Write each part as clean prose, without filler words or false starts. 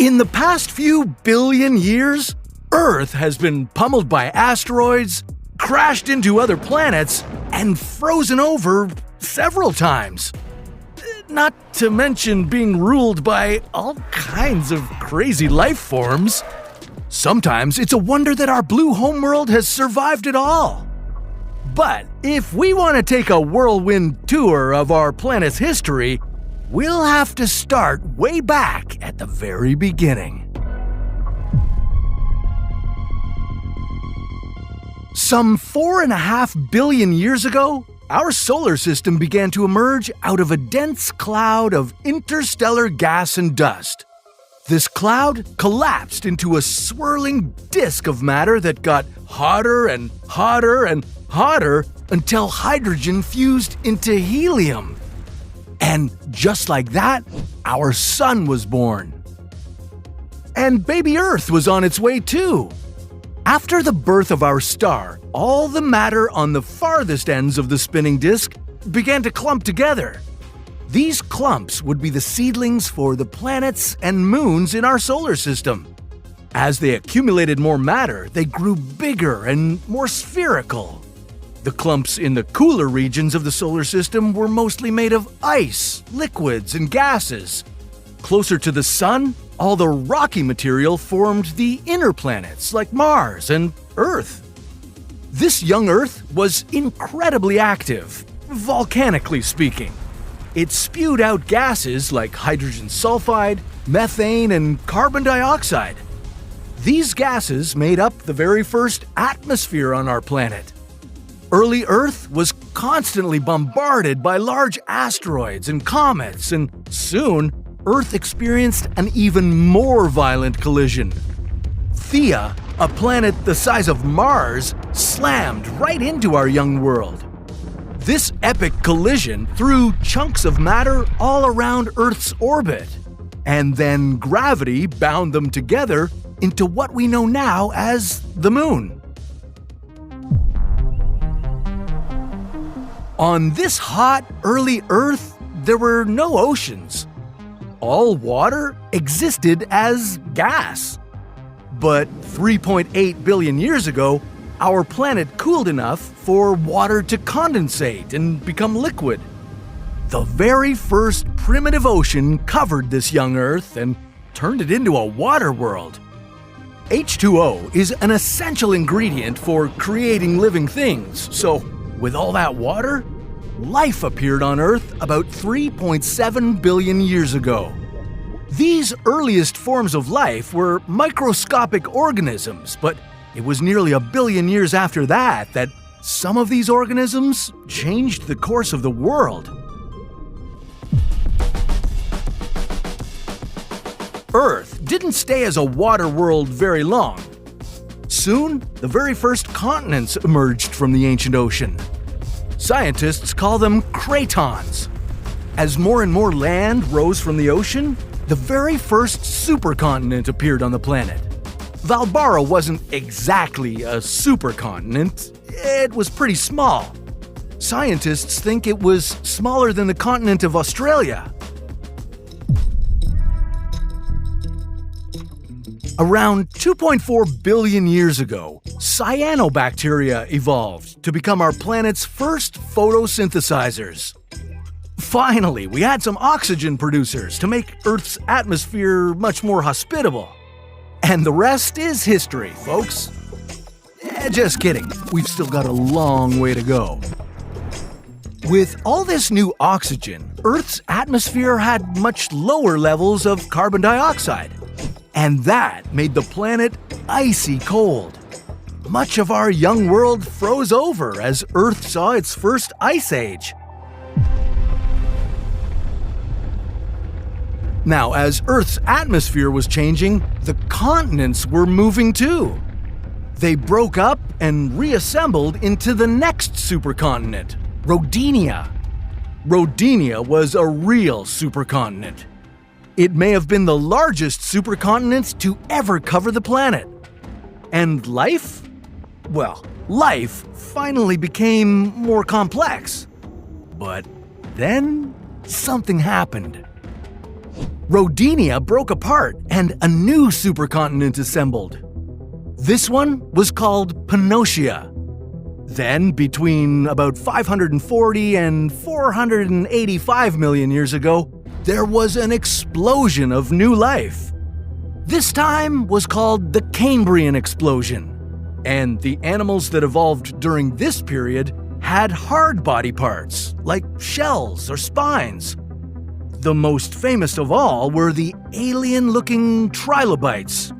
In the past few billion years, Earth has been pummeled by asteroids, crashed into other planets, and frozen over several times. Not to mention being ruled by all kinds of crazy life forms. Sometimes it's a wonder that our blue homeworld has survived it all. But if we want to take a whirlwind tour of our planet's history, we'll have to start way back at the very beginning. Some 4.5 billion years ago, our solar system began to emerge out of a dense cloud of interstellar gas and dust. This cloud collapsed into a swirling disk of matter that got hotter and hotter and hotter until hydrogen fused into helium. And just like that, our sun was born. And baby Earth was on its way too. After the birth of our star, all the matter on the farthest ends of the spinning disk began to clump together. These clumps would be the seedlings for the planets and moons in our solar system. As they accumulated more matter, they grew bigger and more spherical. The clumps in the cooler regions of the solar system were mostly made of ice, liquids, and gases. Closer to the sun, all the rocky material formed the inner planets like Mars and Earth. This young Earth was incredibly active, volcanically speaking. It spewed out gases like hydrogen sulfide, methane, and carbon dioxide. These gases made up the very first atmosphere on our planet. Early Earth was constantly bombarded by large asteroids and comets, and soon Earth experienced an even more violent collision. Theia, a planet the size of Mars, slammed right into our young world. This epic collision threw chunks of matter all around Earth's orbit, and then gravity bound them together into what we know now as the Moon. On this hot, early Earth, there were no oceans. All water existed as gas. But 3.8 billion years ago, our planet cooled enough for water to condensate and become liquid. The very first primitive ocean covered this young Earth and turned it into a water world. H2O is an essential ingredient for creating living things, so with all that water, life appeared on Earth about 3.7 billion years ago. These earliest forms of life were microscopic organisms, but it was nearly a billion years after that that some of these organisms changed the course of the world. Earth didn't stay as a water world very long. Soon, the very first continents emerged from the ancient ocean. Scientists call them cratons. As more and more land rose from the ocean, the very first supercontinent appeared on the planet. Valbara wasn't exactly a supercontinent, it was pretty small. Scientists think it was smaller than the continent of Australia. Around 2.4 billion years ago, cyanobacteria evolved to become our planet's first photosynthesizers. Finally, we had some oxygen producers to make Earth's atmosphere much more hospitable. And the rest is history, folks. Just kidding, we've still got a long way to go. With all this new oxygen, Earth's atmosphere had much lower levels of carbon dioxide. And that made the planet icy cold. Much of our young world froze over as Earth saw its first ice age. Now, as Earth's atmosphere was changing, the continents were moving too. They broke up and reassembled into the next supercontinent, Rodinia. Rodinia was a real supercontinent. It may have been the largest supercontinent to ever cover the planet. And life? Well, life finally became more complex. But then something happened. Rodinia broke apart and a new supercontinent assembled. This one was called Pannotia. Then, between about 540 and 485 million years ago, there was an explosion of new life. This time was called the Cambrian explosion, and the animals that evolved during this period had hard body parts, like shells or spines. The most famous of all were the alien-looking trilobites.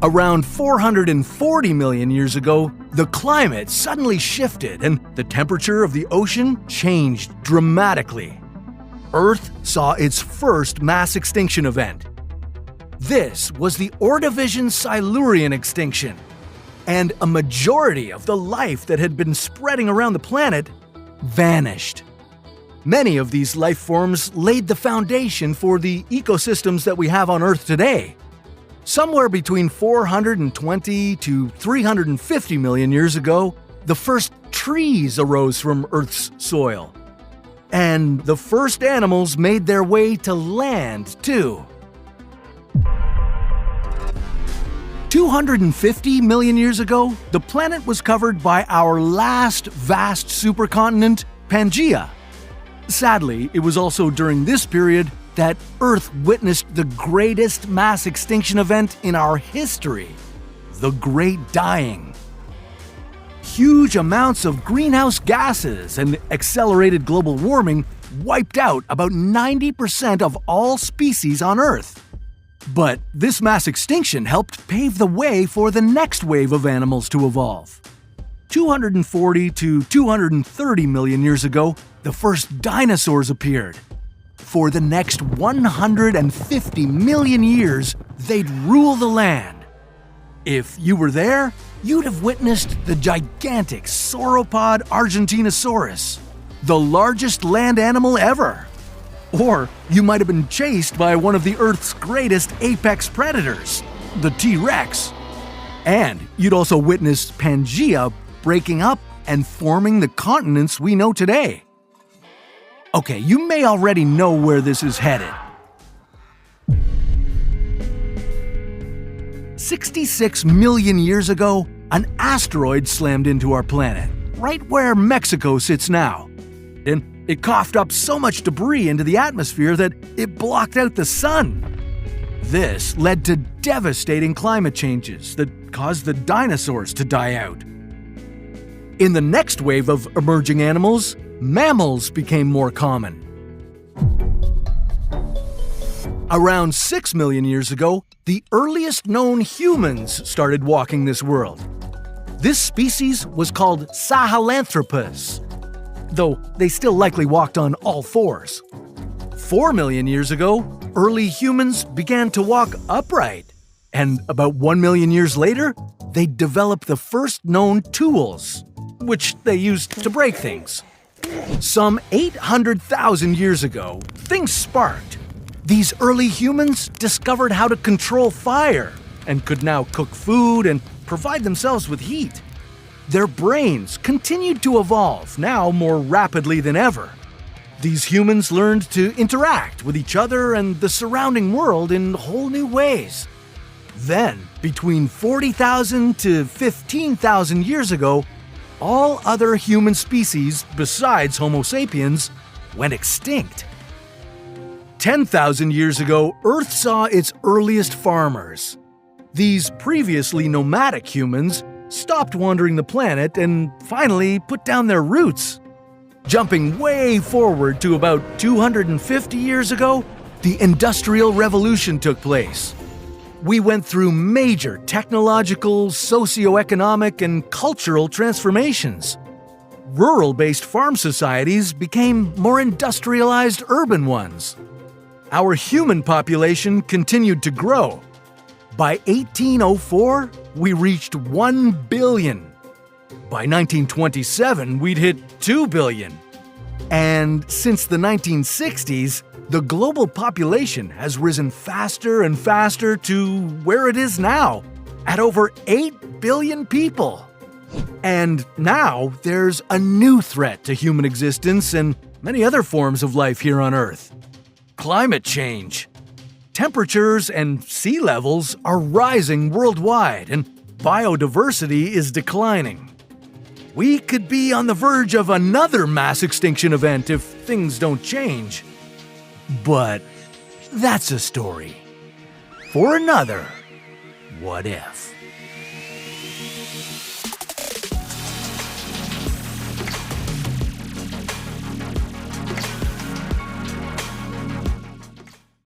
Around 440 million years ago, the climate suddenly shifted and the temperature of the ocean changed dramatically. Earth saw its first mass extinction event. This was the Ordovician Silurian extinction, and a majority of the life that had been spreading around the planet vanished. Many of these life forms laid the foundation for the ecosystems that we have on Earth today. Somewhere between 420 to 350 million years ago, the first trees arose from Earth's soil. And the first animals made their way to land, too. 250 million years ago, the planet was covered by our last vast supercontinent, Pangaea. Sadly, it was also during this period that Earth witnessed the greatest mass extinction event in our history, the Great Dying. Huge amounts of greenhouse gases and accelerated global warming wiped out about 90% of all species on Earth. But this mass extinction helped pave the way for the next wave of animals to evolve. 240 to 230 million years ago, the first dinosaurs appeared. For the next 150 million years, they'd rule the land. If you were there, you'd have witnessed the gigantic sauropod Argentinosaurus, the largest land animal ever. Or you might have been chased by one of the Earth's greatest apex predators, the T-Rex. And you'd also witnessed Pangaea breaking up and forming the continents we know today. Okay, you may already know where this is headed. 66 million years ago, an asteroid slammed into our planet, right where Mexico sits now. And it coughed up so much debris into the atmosphere that it blocked out the sun. This led to devastating climate changes that caused the dinosaurs to die out. In the next wave of emerging animals, mammals became more common. Around 6 million years ago, the earliest known humans started walking this world. This species was called Sahelanthropus, though they still likely walked on all fours. 4 million years ago, early humans began to walk upright, and about 1 million years later, they developed the first known tools, which they used to break things. Some 800,000 years ago, things sparked. These early humans discovered how to control fire and could now cook food and provide themselves with heat. Their brains continued to evolve, now more rapidly than ever. These humans learned to interact with each other and the surrounding world in whole new ways. Then, between 40,000 to 15,000 years ago, all other human species besides Homo sapiens went extinct. 10,000 years ago, Earth saw its earliest farmers. These previously nomadic humans stopped wandering the planet and finally put down their roots. Jumping way forward to about 250 years ago, the Industrial Revolution took place. We went through major technological, socioeconomic, and cultural transformations. Rural-based farm societies became more industrialized urban ones. Our human population continued to grow. By 1804, we reached 1 billion. By 1927, we'd hit 2 billion. And since the 1960s, the global population has risen faster and faster to where it is now, at over 8 billion people. And now there's a new threat to human existence and many other forms of life here on Earth: climate change. Temperatures and sea levels are rising worldwide, and biodiversity is declining. We could be on the verge of another mass extinction event if things don't change. But that's a story for another What If.